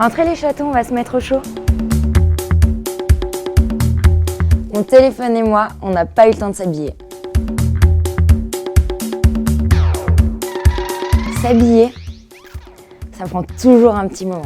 Entrez les chatons, on va se mettre au chaud. Mon téléphone et moi, on n'a pas eu le temps de s'habiller. S'habiller, ça prend toujours un petit moment.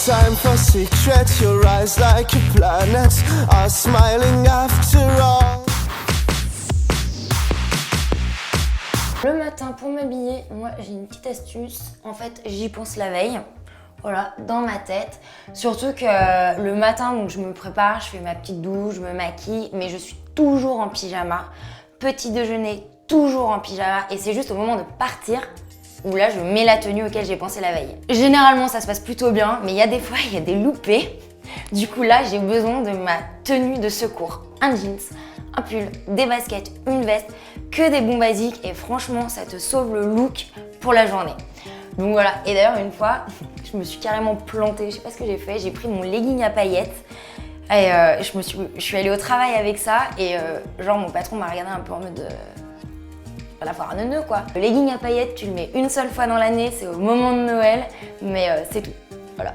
Time for secrets, your eyes like a planet are smiling after all. Le matin pour m'habiller, moi j'ai une petite astuce. En fait, j'y pense la veille. Voilà, dans ma tête. Surtout que le matin, donc je me prépare, je fais ma petite douche, je me maquille, mais je suis toujours en pyjama. Petit déjeuner, toujours en pyjama. Et c'est juste au moment de partir où là je mets la tenue auquel j'ai pensé la veille. Généralement ça se passe plutôt bien, mais il y a des fois il y a des loupés. Du coup là j'ai besoin de ma tenue de secours. Un jeans, un pull, des baskets, une veste, que des bons basiques et franchement ça te sauve le look pour la journée. Donc voilà, et d'ailleurs une fois je me suis carrément plantée, je sais pas ce que j'ai fait, j'ai pris mon legging à paillettes et je suis allée au travail avec ça et genre mon patron m'a regardé un peu en mode... la foire à neuneu quoi. Le legging à paillettes, tu le mets une seule fois dans l'année, c'est au moment de Noël, mais c'est tout. Voilà.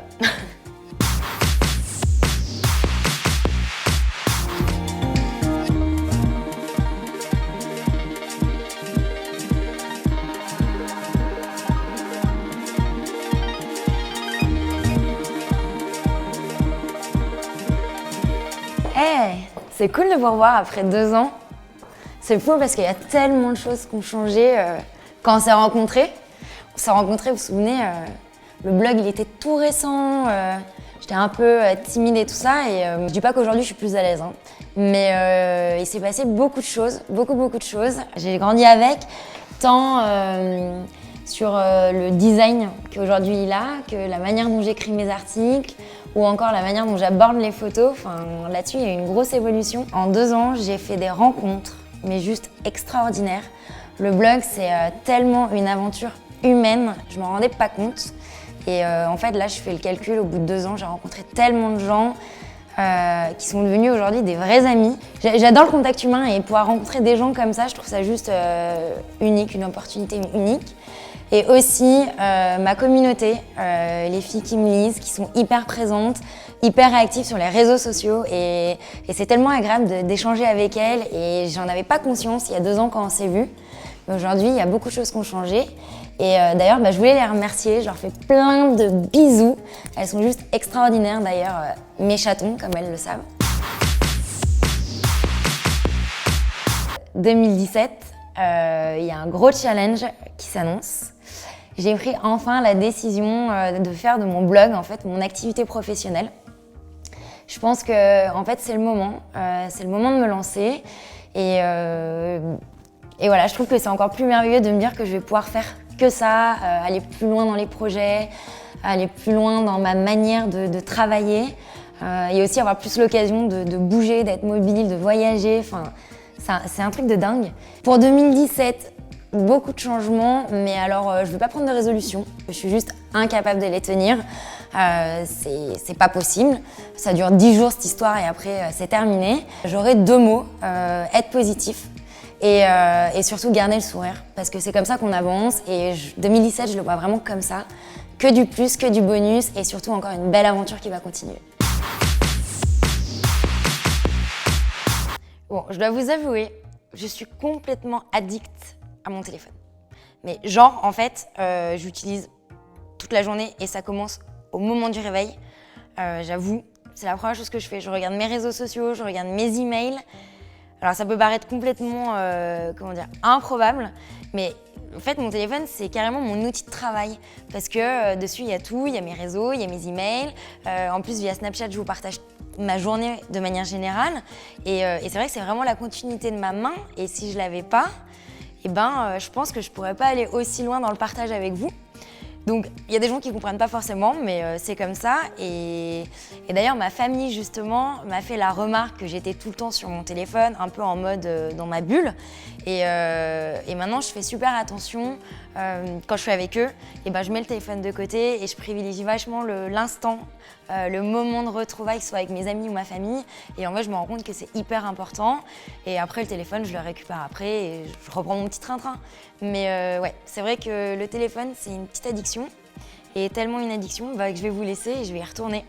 Hey, c'est cool de vous revoir après 2 ans. C'est fou parce qu'il y a tellement de choses qui ont changé quand on s'est rencontrés. On s'est rencontrés, vous vous souvenez, le blog il était tout récent, j'étais un peu timide et tout ça et je dis pas qu'aujourd'hui je suis plus à l'aise, hein, mais il s'est passé beaucoup de choses, beaucoup de choses. J'ai grandi avec, tant sur le design qu'aujourd'hui il a, que la manière dont j'écris mes articles, ou encore la manière dont j'aborde les photos. Enfin, là-dessus il y a eu une grosse évolution. En 2 ans, j'ai fait des rencontres, mais juste extraordinaire. Le blog, c'est tellement une aventure humaine, je m'en rendais pas compte. Et en fait, là, je fais le calcul, au bout de 2 ans, j'ai rencontré tellement de gens qui sont devenus aujourd'hui des vrais amis. J'adore le contact humain et pouvoir rencontrer des gens comme ça, je trouve ça juste unique, une opportunité unique. Et aussi ma communauté, les filles qui me lisent, qui sont hyper présentes, hyper réactives sur les réseaux sociaux et c'est tellement agréable d'échanger avec elles et j'en avais pas conscience il y a 2 ans quand on s'est vus. Mais aujourd'hui, il y a beaucoup de choses qui ont changé et d'ailleurs, je voulais les remercier, je leur fais plein de bisous. Elles sont juste extraordinaires d'ailleurs, mes chatons, comme elles le savent. 2017, il y a un gros challenge qui s'annonce. J'ai pris enfin la décision de faire de mon blog en fait mon activité professionnelle. Je pense que en fait c'est le moment de me lancer et voilà, je trouve que c'est encore plus merveilleux de me dire que je vais pouvoir faire que ça, aller plus loin dans les projets, aller plus loin dans ma manière de travailler et aussi avoir plus l'occasion de bouger, d'être mobile, de voyager. Enfin, c'est un truc de dingue. Pour 2017, beaucoup de changements, mais alors je ne vais pas prendre de résolution. Je suis juste incapable de les tenir. C'est pas possible. Ça dure 10 jours cette histoire et après c'est terminé. J'aurai 2 mots, être positif et surtout garder le sourire parce que c'est comme ça qu'on avance et 2017 je le vois vraiment comme ça. Que du plus, que du bonus et surtout encore une belle aventure qui va continuer. Bon, je dois vous avouer, je suis complètement addict à mon téléphone. Mais genre, en fait, j'utilise toute la journée et ça commence au moment du réveil. J'avoue, c'est la première chose que je fais. Je regarde mes réseaux sociaux, je regarde mes emails. Alors ça peut paraître complètement, improbable, mais en fait, mon téléphone, c'est carrément mon outil de travail parce que dessus, il y a tout, il y a mes réseaux, il y a mes emails. En plus, via Snapchat, je vous partage ma journée de manière générale. Et c'est vrai que c'est vraiment la continuité de ma main. Et si je l'avais pas, je pense que je pourrais pas aller aussi loin dans le partage avec vous. Donc, il y a des gens qui comprennent pas forcément, mais c'est comme ça. Et d'ailleurs, ma famille, justement, m'a fait la remarque que j'étais tout le temps sur mon téléphone, un peu en mode dans ma bulle. Et maintenant, je fais super attention. Quand je suis avec eux, je mets le téléphone de côté et je privilégie vachement l'instant, le moment de retrouvailles, que ce soit avec mes amis ou ma famille. Et en fait, je me rends compte que c'est hyper important. Et après, le téléphone, je le récupère après et je reprends mon petit train-train. Mais ouais, c'est vrai que le téléphone, c'est une petite addiction. Et tellement une addiction que je vais vous laisser et je vais y retourner.